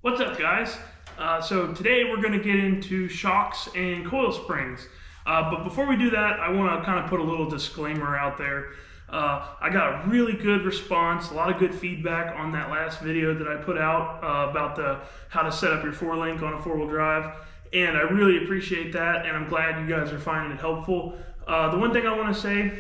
What's up, guys? So today we're going to get into shocks and coil springs. But before we do that, I want to kind of put a little disclaimer out there. I got a really good response, a lot of good feedback on that last video that I put out about how to set up your 4-link on a 4-wheel drive. And I really appreciate that, and I'm glad you guys are finding it helpful. The one thing I want to say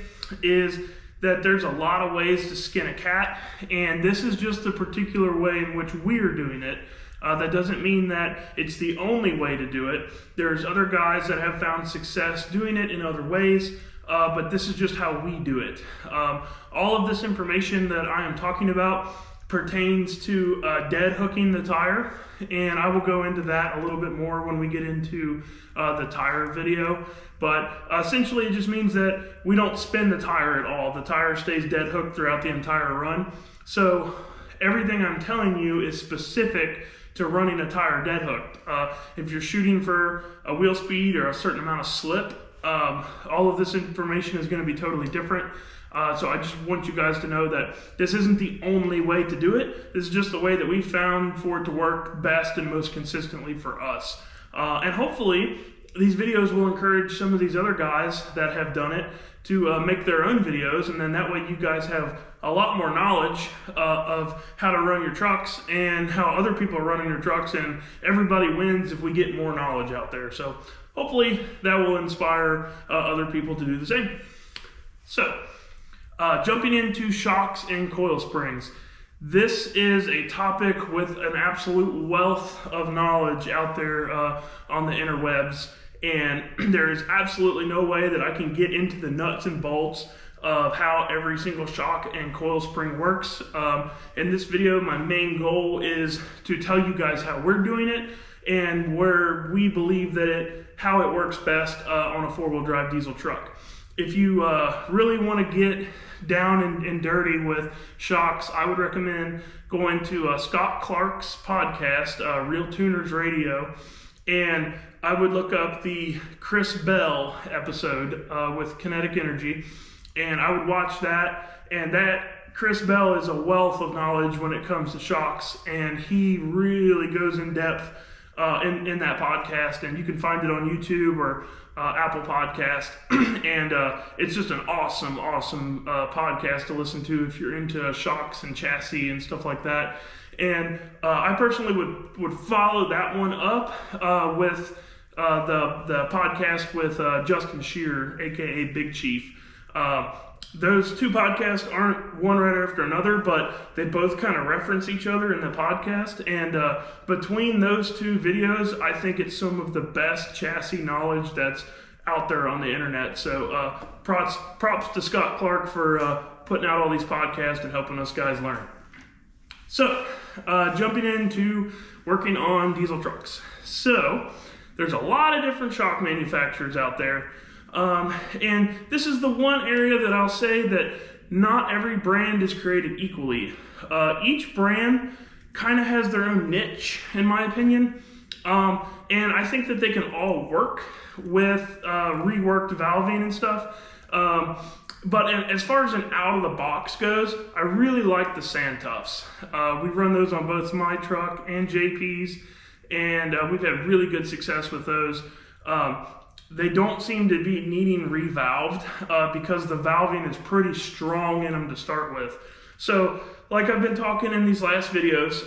is that there's a lot of ways to skin a cat, and this is just the particular way in which we're doing it. That doesn't mean that it's the only way to do it. There's other guys that have found success doing it in other ways, but this is just how we do it. All of this information that I am talking about pertains to dead hooking the tire, and I will go into that a little bit more when we get into the tire video. But essentially it just means that we don't spin the tire at all. The tire stays dead hooked throughout the entire run. So everything I'm telling you is specific to running a tire dead hooked. If you're shooting for a wheel speed or a certain amount of slip, all of this information is going to be totally different. So I just want you guys to know that this isn't the only way to do it. This is just the way that we found for it to work best and most consistently for us. And hopefully these videos will encourage some of these other guys that have done it to make their own videos, and then that way you guys have a lot more knowledge of how to run your trucks and how other people are running their trucks, and everybody wins if we get more knowledge out there. So hopefully that will inspire other people to do the same. So jumping into shocks and coil springs. This is a topic with an absolute wealth of knowledge out there on the interwebs, and there is absolutely no way that I can get into the nuts and bolts of how every single shock and coil spring works. In this video, my main goal is to tell you guys how we're doing it and where we believe that how it works best on a 4-wheel drive diesel truck. If you really want to get down and dirty with shocks, I would recommend going to Scott Clark's podcast, Real Tuners Radio, and I would look up the Chris Bell episode with Kinetic Energy, and I would watch that. And that Chris Bell is a wealth of knowledge when it comes to shocks, and he really goes in depth in that podcast, and you can find it on YouTube or Apple Podcast. And it's just an awesome podcast to listen to if you're into shocks and chassis and stuff like that. And I personally would follow that one up with the podcast with Justin Shearer, aka Big Chief. Those two podcasts aren't one right after another, but they both kind of reference each other in the podcast. And between those two videos, I think it's some of the best chassis knowledge that's out there on the internet. So props to Scott Clark for putting out all these podcasts and helping us guys learn. So jumping into working on diesel trucks. So there's a lot of different shock manufacturers out there. And this is the one area that I'll say that not every brand is created equally. Each brand kind of has their own niche, in my opinion. And I think that they can all work with reworked valving and stuff. But as far as an out-of-the-box goes, I really like the Sandtoughs. We run those on both my truck and JP's, and we've had really good success with those. They don't seem to be needing revalved because the valving is pretty strong in them to start with. So, like I've been talking in these last videos,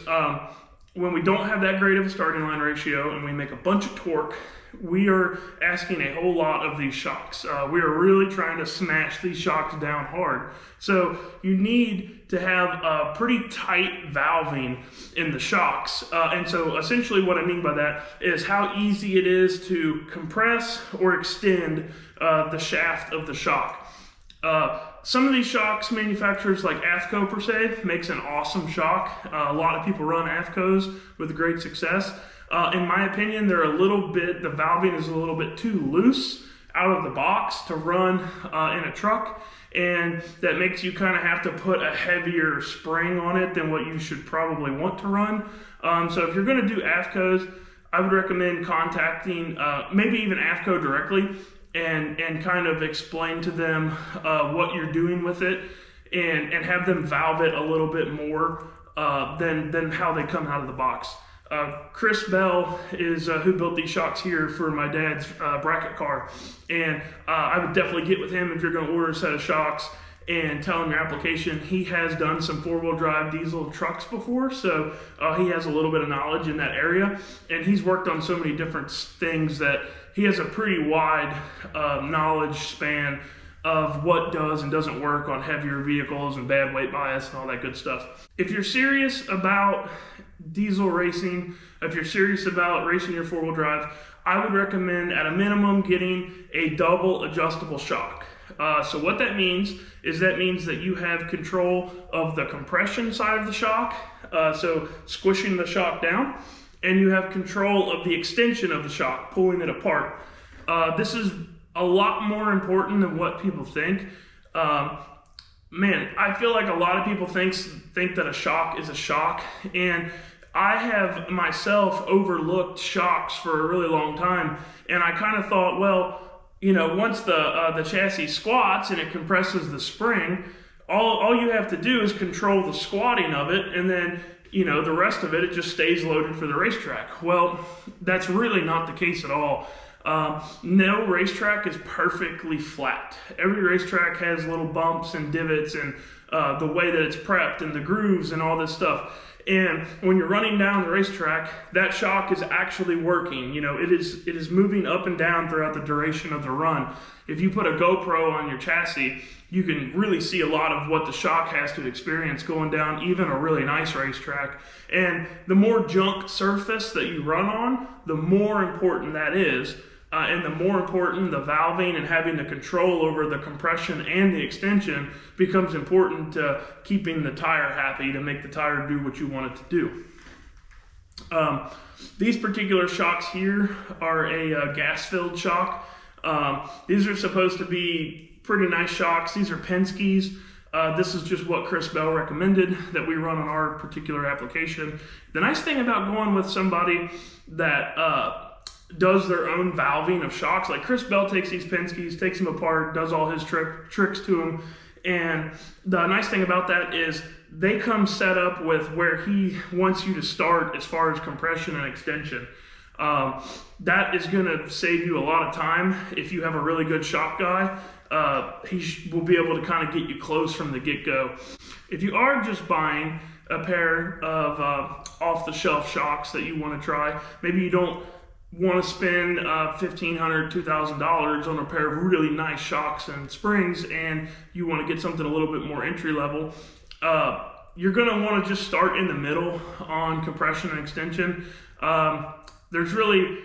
when we don't have that great of a starting line ratio and we make a bunch of torque, we are asking a whole lot of these shocks. We are really trying to smash these shocks down hard. So you need to have a pretty tight valving in the shocks. And so essentially what I mean by that is how easy it is to compress or extend the shaft of the shock. Some of these shocks manufacturers like AFCO per se makes an awesome shock. A lot of people run AFCOs with great success. In my opinion, the valving is a little bit too loose out of the box to run in a truck, and that makes you kind of have to put a heavier spring on it than what you should probably want to run. So if you're going to do AFCOs, I would recommend contacting maybe even AFCO directly and kind of explain to them what you're doing with it, and have them valve it a little bit more than how they come out of the box. Chris Bell is who built these shocks here for my dad's bracket car. And I would definitely get with him if you're going to order a set of shocks and tell him your application. He has done some 4-wheel drive diesel trucks before, so he has a little bit of knowledge in that area. And he's worked on so many different things that he has a pretty wide knowledge span of what does and doesn't work on heavier vehicles and bad weight bias and all that good stuff. If you're serious about diesel racing, if you're serious about racing your 4-wheel drive, I would recommend at a minimum getting a double adjustable shock. So what that means is that you have control of the compression side of the shock, so squishing the shock down, and you have control of the extension of the shock, pulling it apart. This is a lot more important than what people think. Man, I feel like a lot of people think that a shock is a shock, and I have myself overlooked shocks for a really long time, and I kind of thought, well, you know, once the chassis squats and it compresses the spring, all you have to do is control the squatting of it, and then, you know, the rest of it just stays loaded for the racetrack. Well, that's really not the case at all. No racetrack is perfectly flat. Every racetrack has little bumps and divots and the way that it's prepped and the grooves and all this stuff. And when you're running down the racetrack, that shock is actually working. You know, it is moving up and down throughout the duration of the run. If you put a GoPro on your chassis, you can really see a lot of what the shock has to experience going down even a really nice racetrack. And the more junk surface that you run on, the more important that is. And the more important the valving and having the control over the compression and the extension becomes important to keeping the tire happy, to make the tire do what you want it to do. These particular shocks here are a gas-filled shock. These are supposed to be pretty nice shocks. These are Penske's. This is just what Chris Bell recommended that we run on our particular application. The nice thing about going with somebody that does their own valving of shocks, like Chris Bell takes these Penske's, takes them apart, does all his tricks to them, and the nice thing about that is they come set up with where he wants you to start as far as compression and extension. That is going to save you a lot of time. If you have a really good shock guy, he will be able to kind of get you close from the get-go. If you are just buying a pair of off-the-shelf shocks that you want to try, maybe you don't want to spend $1,500, $2,000 on a pair of really nice shocks and springs, and you want to get something a little bit more entry level, you're going to want to just start in the middle on compression and extension. There's really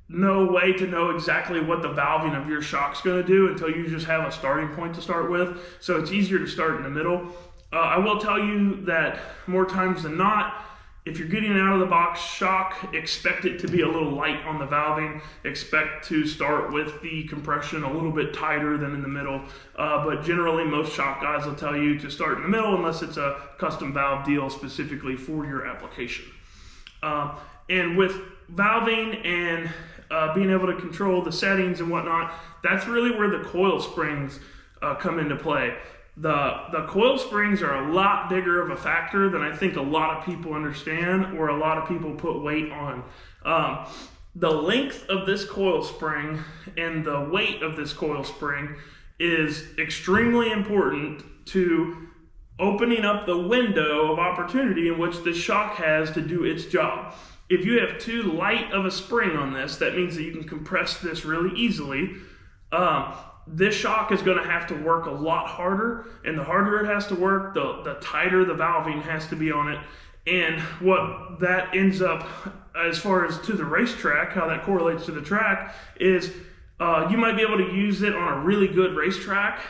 no way to know exactly what the valving of your shock's going to do until you just have a starting point to start with, so it's easier to start in the middle. I will tell you that more times than not, if you're getting an out-of-the-box shock, expect it to be a little light on the valving. Expect to start with the compression a little bit tighter than in the middle. But generally, most shock guys will tell you to start in the middle unless it's a custom valve deal specifically for your application. And with valving and being able to control the settings and whatnot, that's really where the coil springs come into play. The coil springs are a lot bigger of a factor than I think a lot of people understand or a lot of people put weight on. The length of this coil spring and the weight of this coil spring is extremely important to opening up the window of opportunity in which this shock has to do its job. If you have too light of a spring on this, that means that you can compress this really easily. This shock is going to have to work a lot harder, and the harder it has to work, the tighter the valving has to be on it. And what that ends up, as far as to the racetrack, how that correlates to the track, is you might be able to use it on a really good racetrack.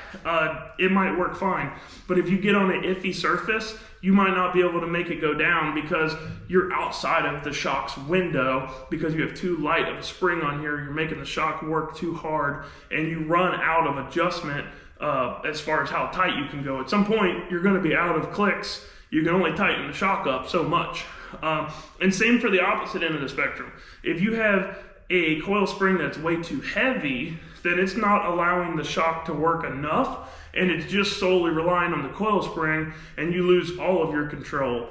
It might work fine. But if you get on an iffy surface, you might not be able to make it go down because you're outside of the shock's window because you have too light of a spring on here. You're making the shock work too hard, and you run out of adjustment as far as how tight you can go. At some point, you're going to be out of clicks. You can only tighten the shock up so much. And same for the opposite end of the spectrum. If you have a coil spring that's way too heavy, then it's not allowing the shock to work enough, and it's just solely relying on the coil spring, and you lose all of your control.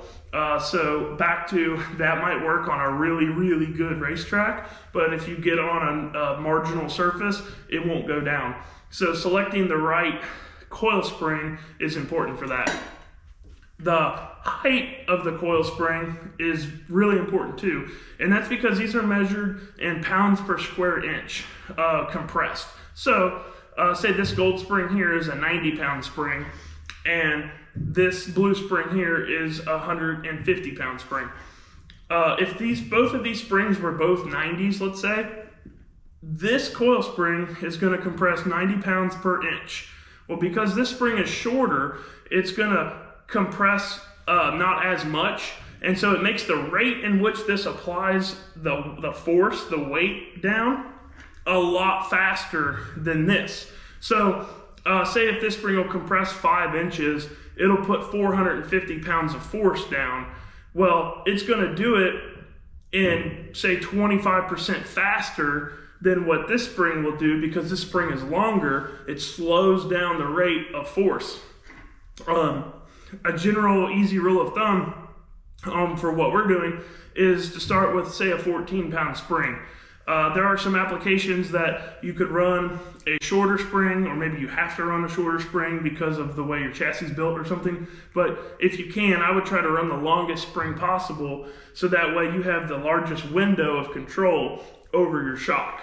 So back to that might work on a really, really good racetrack, but if you get on a marginal surface, it won't go down. So selecting the right coil spring is important for that. The height of the coil spring is really important too, and that's because these are measured in pounds per square inch compressed. So say this gold spring here is a 90-pound spring, and this blue spring here is a 150-pound spring. If both of these springs were both 90s, let's say, this coil spring is going to compress 90 pounds per inch. Well, because this spring is shorter, it's going to compress not as much, and so it makes the rate in which this applies the force, the weight down, a lot faster than this. So say if this spring will compress 5 inches, it'll put 450 pounds of force down. Well, it's going to do it in, say, 25% faster than what this spring will do, because this spring is longer. It slows down the rate of force. A general easy rule of thumb for what we're doing is to start with, say, a 14-pound spring. There are some applications that you could run a shorter spring, or maybe you have to run a shorter spring because of the way your chassis is built or something. But if you can, I would try to run the longest spring possible, so that way you have the largest window of control over your shock.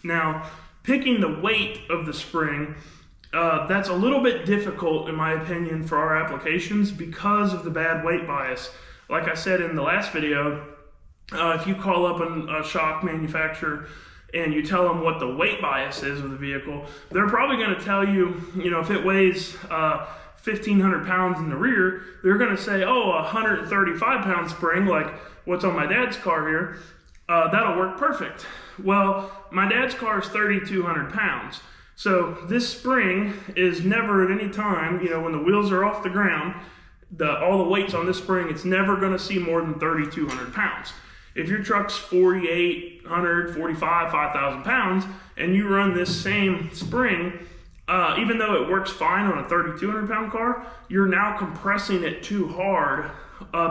Now, picking the weight of the spring, that's a little bit difficult in my opinion for our applications because of the bad weight bias. Like I said in the last video, if you call up a shock manufacturer and you tell them what the weight bias is of the vehicle, they're probably going to tell you, if it weighs 1,500 pounds in the rear, they're going to say, oh, a 135-pound spring, like what's on my dad's car here, that'll work perfect. Well, my dad's car is 3,200 pounds. So this spring is never at any time, when the wheels are off the ground, all the weight's on this spring, it's never going to see more than 3,200 pounds. If your truck's 4,800, 45, 5,000 pounds, and you run this same spring, even though it works fine on a 3,200 pound car, you're now compressing it too hard,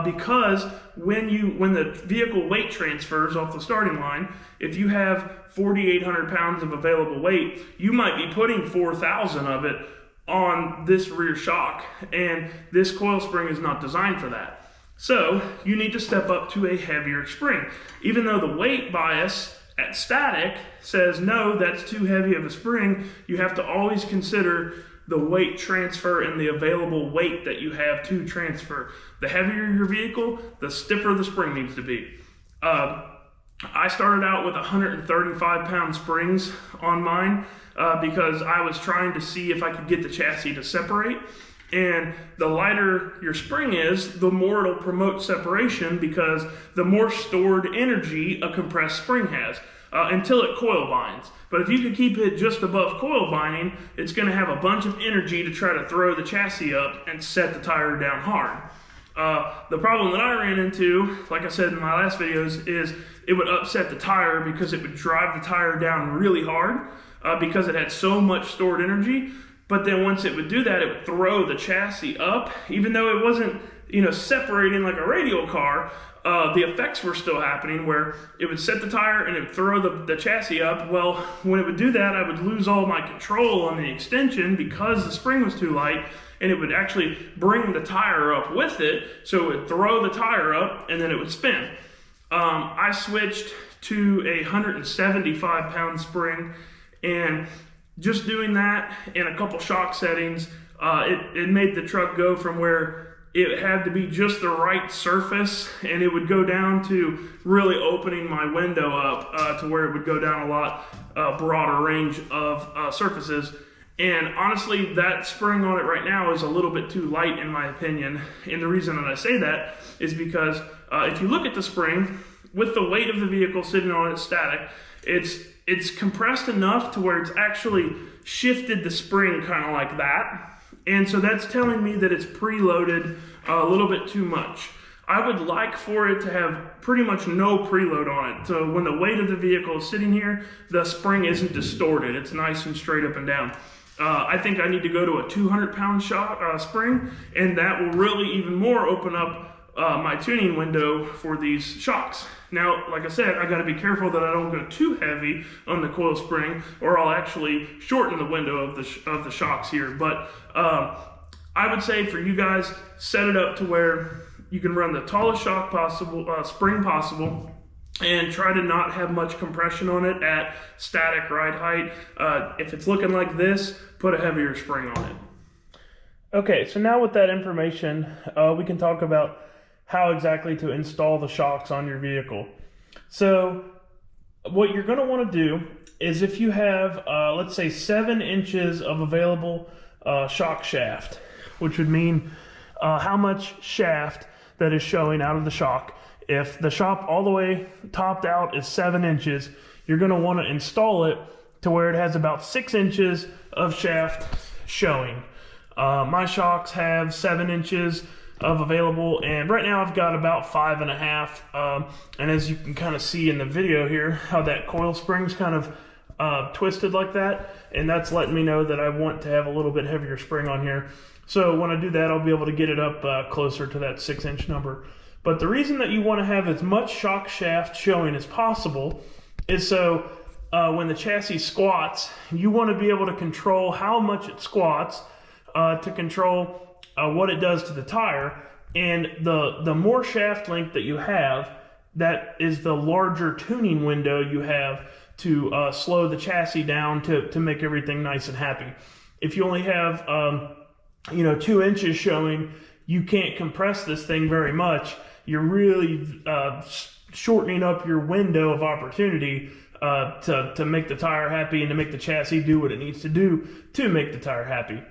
because when the vehicle weight transfers off the starting line, if you have 4,800 pounds of available weight, you might be putting 4,000 of it on this rear shock, and this coil spring is not designed for that. So you need to step up to a heavier spring. Even though the weight bias at static says, no, that's too heavy of a spring, you have to always consider the weight transfer and the available weight that you have to transfer. The heavier your vehicle, the stiffer the spring needs to be. I started out with 135-pound springs on mine because I was trying to see if I could get the chassis to separate. And the lighter your spring is, the more it'll promote separation, because the more stored energy a compressed spring has until it coil binds. But if you can keep it just above coil binding, it's going to have a bunch of energy to try to throw the chassis up and set the tire down hard. The problem that I ran into, like I said in my last videos, is it would upset the tire because it would drive the tire down really hard because it had so much stored energy. But then once it would do that, it would throw the chassis up. Even though it wasn't, separating like a radial car, the effects were still happening where it would set the tire and it would throw the chassis up. Well, when it would do that, I would lose all my control on the extension because the spring was too light, and it would actually bring the tire up with it. So it would throw the tire up and then it would spin. I switched to a 175-pound spring, and just doing that in a couple shock settings, it made the truck go from where it had to be just the right surface, and it would go down to really opening my window up to where it would go down a lot broader range of surfaces. And honestly, that spring on it right now is a little bit too light in my opinion. And the reason that I say that is because if you look at the spring, with the weight of the vehicle sitting on it static, it's compressed enough to where it's actually shifted the spring kind of like that. And so that's telling me that it's preloaded a little bit too much. I would like for it to have pretty much no preload on it. So when the weight of the vehicle is sitting here, the spring isn't distorted. It's nice and straight up and down. I think I need to go to a 200-pound spring, and that will really even more open up my tuning window for these shocks. Now, like I said, I got to be careful that I don't go too heavy on the coil spring, or I'll actually shorten the window of the shocks here. But I would say for you guys, set it up to where you can run the tallest shock possible, spring possible, and try to not have much compression on it at static ride height. If it's looking like this, put a heavier spring on it. Okay, so now with that information, we can talk about how exactly to install the shocks on your vehicle. So what you're going to want to do is, if you have, let's say 7 inches of available shock shaft, which would mean how much shaft that is showing out of the shock. If the shock all the way topped out is 7 inches, you're going to want to install it to where it has about 6 inches of shaft showing. My shocks have 7 inches of available, and right now I've got about 5.5. And as you can kind of see in the video here, how that coil spring's kind of twisted like that, and that's letting me know that I want to have a little bit heavier spring on here. So when I do that, I'll be able to get it up closer to that 6-inch number. But the reason that you want to have as much shock shaft showing as possible is so when the chassis squats, you want to be able to control how much it squats to control what it does to the tire. And the more shaft length that you have, that is the larger tuning window you have to slow the chassis down to make everything nice and happy. If you only have 2 inches showing, you can't compress this thing very much. You're really shortening up your window of opportunity to make the tire happy and to make the chassis do what it needs to do to make the tire happy.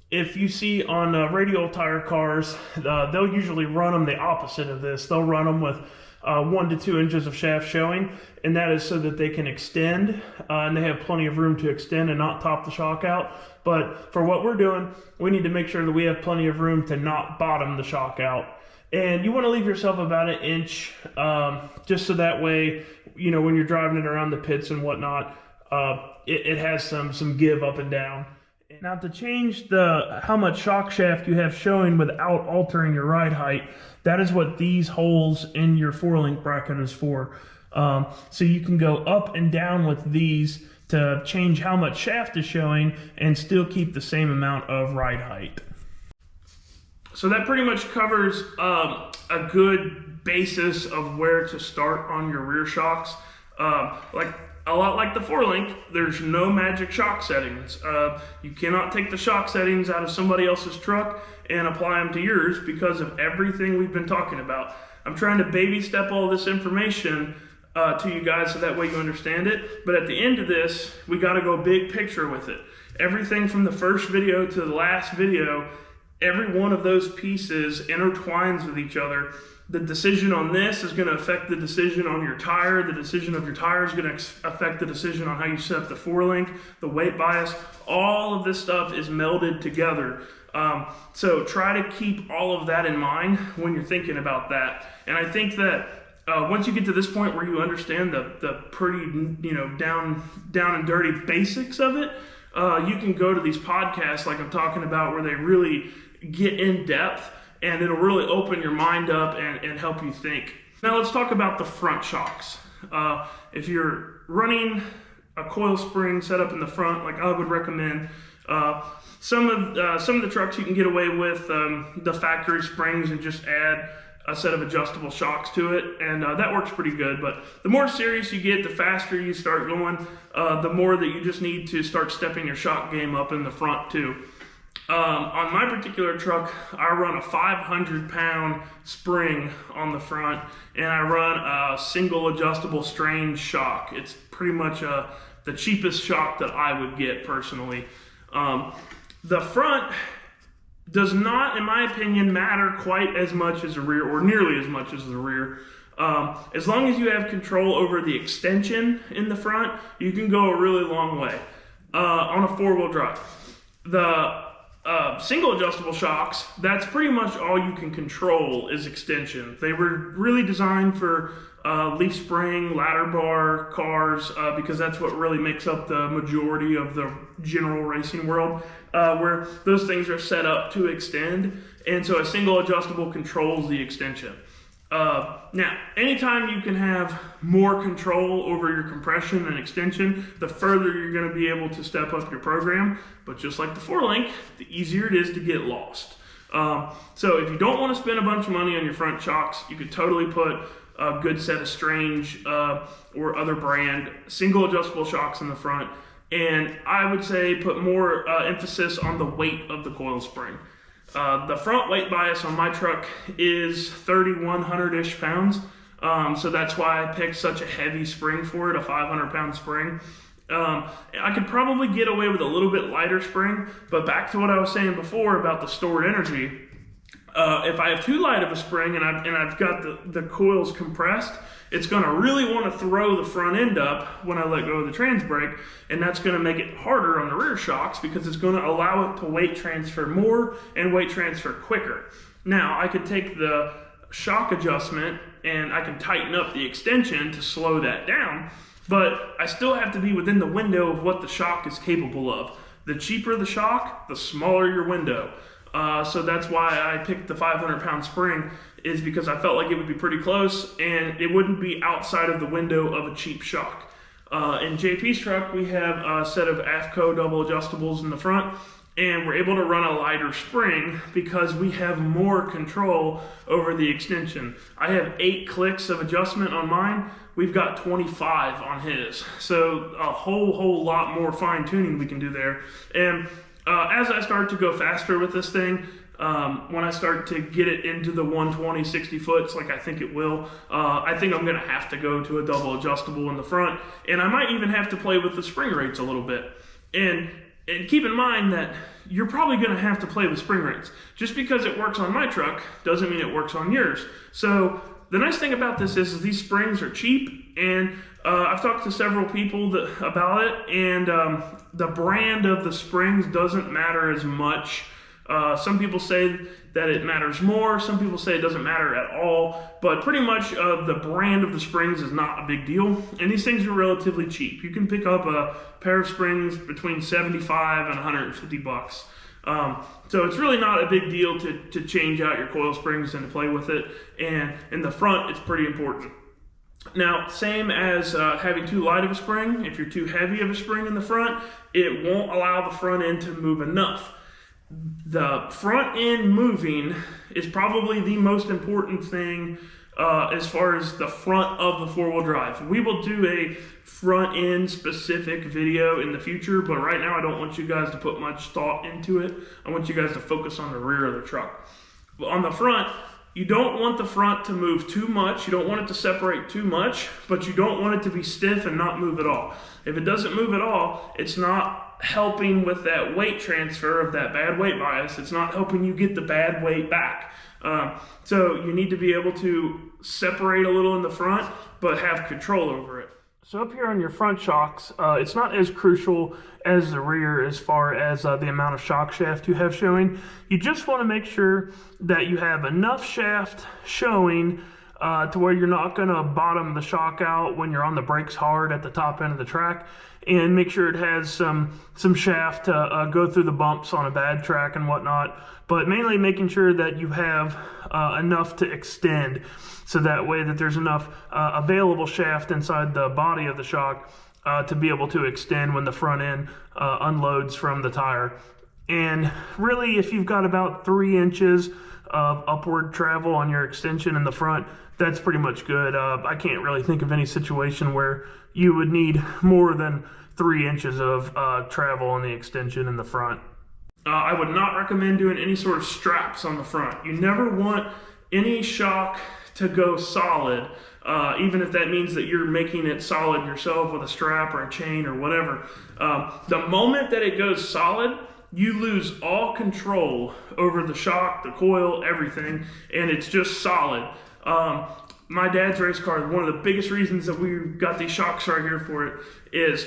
If you see on radial tire cars, they'll usually run them the opposite of this. They'll run them with 1 to 2 inches of shaft showing, and that is so that they can extend, and they have plenty of room to extend and not top the shock out. But for what we're doing, we need to make sure that we have plenty of room to not bottom the shock out. And you want to leave yourself about 1 inch, just so that way, when you're driving it around the pits and whatnot, it has some give up and down. Now, to change how much shock shaft you have showing without altering your ride height, that is what these holes in your 4-link bracket is for. So you can go up and down with these to change how much shaft is showing and still keep the same amount of ride height. So that pretty much covers a good basis of where to start on your rear shocks. A lot like the 4-link, there's no magic shock settings. You cannot take the shock settings out of somebody else's truck and apply them to yours because of everything we've been talking about. I'm trying to baby step all this information to you guys so that way you understand it. But at the end of this, we got to go big picture with it. Everything from the first video to the last video, every one of those pieces intertwines with each other. The decision on this is going to affect the decision on your tire. The decision of your tire is going to affect the decision on how you set up the 4-link, the weight bias. All of this stuff is melded together. So try to keep all of that in mind when you're thinking about that. And I think that once you get to this point where you understand the pretty down and dirty basics of it, you can go to these podcasts like I'm talking about where they really get in depth, and it'll really open your mind up and help you think. Now let's talk about the front shocks. If you're running a coil spring set up in the front, like I would recommend, some of the trucks you can get away with the factory springs and just add a set of adjustable shocks to it, and that works pretty good. But the more serious you get, the faster you start going, the more that you just need to start stepping your shock game up in the front too. On my particular truck, I run a 500-pound spring on the front, and I run a single adjustable strain shock. It's pretty much the cheapest shock that I would get personally. The front does not, in my opinion, matter quite as much as the rear, or nearly as much as the rear. As long as you have control over the extension in the front, you can go a really long way on a 4-wheel drive. The single adjustable shocks, that's pretty much all you can control is extension. They were really designed for leaf spring, ladder bar cars, because that's what really makes up the majority of the general racing world, where those things are set up to extend, and so a single adjustable controls the extension. Now, anytime you can have more control over your compression and extension, the further you're going to be able to step up your program. But just like the 4-link, the easier it is to get lost. So if you don't want to spend a bunch of money on your front shocks, you could totally put a good set of Strange or other brand single adjustable shocks in the front. And I would say put more emphasis on the weight of the coil spring. The front weight bias on my truck is 3,100-ish pounds. So that's why I picked such a heavy spring for it, a 500-pound spring. I could probably get away with a little bit lighter spring, but back to what I was saying before about the stored energy, if I have too light of a spring and I've got the coils compressed, it's going to really want to throw the front end up when I let go of the trans brake, and that's going to make it harder on the rear shocks because it's going to allow it to weight transfer more and weight transfer quicker. Now, I could take the shock adjustment and I can tighten up the extension to slow that down, but I still have to be within the window of what the shock is capable of. The cheaper the shock, the smaller your window. So that's why I picked the 500-pound spring, is because I felt like it would be pretty close and it wouldn't be outside of the window of a cheap shock. In JP's truck, we have a set of AFCO double adjustables in the front, and we're able to run a lighter spring because we have more control over the extension. I have 8 clicks of adjustment on mine. We've got 25 on his. So a whole lot more fine tuning we can do there. And as I start to go faster with this thing, when I start to get it into the 120, 60 foots, like I think it will, I think I'm going to have to go to a double adjustable in the front, and I might even have to play with the spring rates a little bit. And keep in mind that you're probably going to have to play with spring rates. Just because it works on my truck doesn't mean it works on yours. So the nice thing about this is these springs are cheap, and I've talked to several people about it, and the brand of the springs doesn't matter as much. Some people say that it matters more, some people say it doesn't matter at all, but pretty much the brand of the springs is not a big deal, and these things are relatively cheap. You can pick up a pair of springs between 75 and 150 bucks. So it's really not a big deal to change out your coil springs and to play with it, and in the front it's pretty important. Now, same as having too light of a spring, if you're too heavy of a spring in the front, it won't allow the front end to move enough. The front end moving is probably the most important thing as far as the front of the four-wheel drive. We will do a front end specific video in the future, but right now I don't want you guys to put much thought into it. I want you guys to focus on the rear of the truck. But on the front, you don't want the front to move too much. You don't want it to separate too much, but you don't want it to be stiff and not move at all. If it doesn't move at all, it's not helping with that weight transfer of that bad weight bias. It's not helping you get the bad weight back. So you need to be able to separate a little in the front, but have control over it. So up here on your front shocks, it's not as crucial as the rear as far as the amount of shock shaft you have showing. You just want to make sure that you have enough shaft showing to where you're not going to bottom the shock out when you're on the brakes hard at the top end of the track, and make sure it has some shaft to go through the bumps on a bad track and whatnot, but mainly making sure that you have enough to extend, so that way that there's enough available shaft inside the body of the shock to be able to extend when the front end unloads from the tire. And really, if you've got about 3 inches of upward travel on your extension in the front, that's pretty much good. I can't really think of any situation where you would need more than 3 inches of travel on the extension in the front. I would not recommend doing any sort of straps on the front. You never want any shock to go solid, even if that means that you're making it solid yourself with a strap or a chain or whatever. The moment that it goes solid, you lose all control over the shock, the coil, everything, and it's just solid. My dad's race car, one of the biggest reasons that we got these shocks right here for it is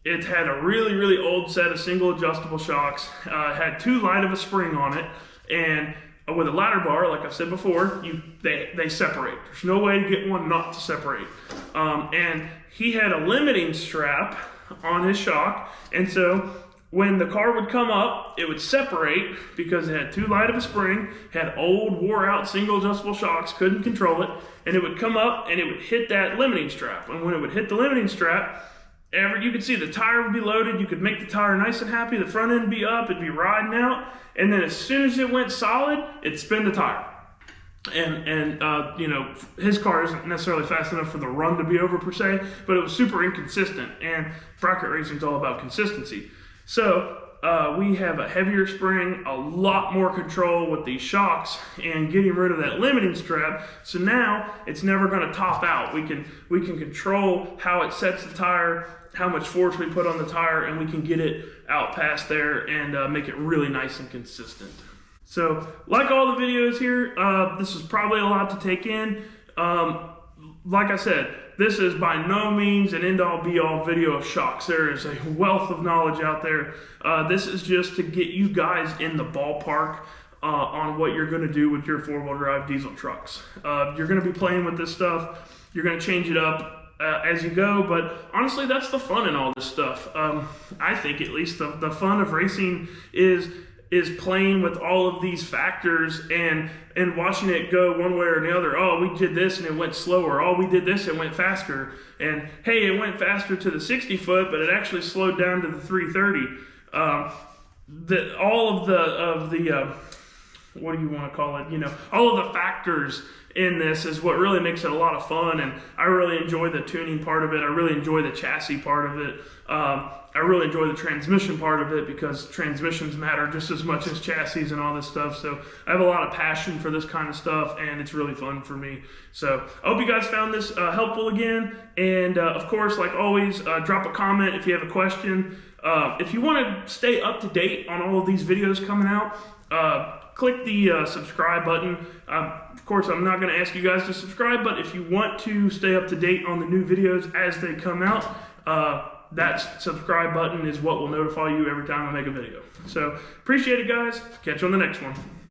it had a really, really old set of single adjustable shocks. It had too light of a spring on it, and with a ladder bar, like I said before, they separate. There's no way to get one not to separate. And he had a limiting strap on his shock, and so when the car would come up, it would separate because it had too light of a spring, had old, wore-out single adjustable shocks, couldn't control it, and it would come up and it would hit that limiting strap. And when it would hit the limiting strap, you could see the tire would be loaded, you could make the tire nice and happy, the front end would be up, it'd be riding out, and then as soon as it went solid, it'd spin the tire. And you know, his car isn't necessarily fast enough for the run to be over per se, but it was super inconsistent, and bracket racing is all about consistency. So we have a heavier spring, a lot more control with these shocks, and getting rid of that limiting strap. So now it's never going to top out. We can control how it sets the tire, how much force we put on the tire, and we can get it out past there and make it really nice and consistent. So like all the videos here, this is probably a lot to take in. Like I said, this is by no means an end-all be-all video of shocks. There is a wealth of knowledge out there. This is just to get you guys in the ballpark on what you're going to do with your four-wheel drive diesel trucks. You're going to be playing with this stuff. You're going to change it up as you go, but honestly, that's the fun in all this stuff. I think at least the fun of racing is playing with all of these factors and watching it go one way or the other. Oh, we did this and it went slower. Oh, we did this, it went faster. And hey, it went faster to the 60 foot, but it actually slowed down to the 330. All of the what do you want to call it? You know, all of the factors in this is what really makes it a lot of fun, and I really enjoy the tuning part of it. I really enjoy the chassis part of it. I really enjoy the transmission part of it because transmissions matter just as much as chassis and all this stuff. So I have a lot of passion for this kind of stuff, and it's really fun for me. So I hope you guys found this helpful again. And of course, like always, drop a comment if you have a question. If you want to stay up to date on all of these videos coming out, click the subscribe button. Of course, I'm not going to ask you guys to subscribe, but if you want to stay up to date on the new videos as they come out, that subscribe button is what will notify you every time I make a video. So appreciate it, guys. Catch you on the next one.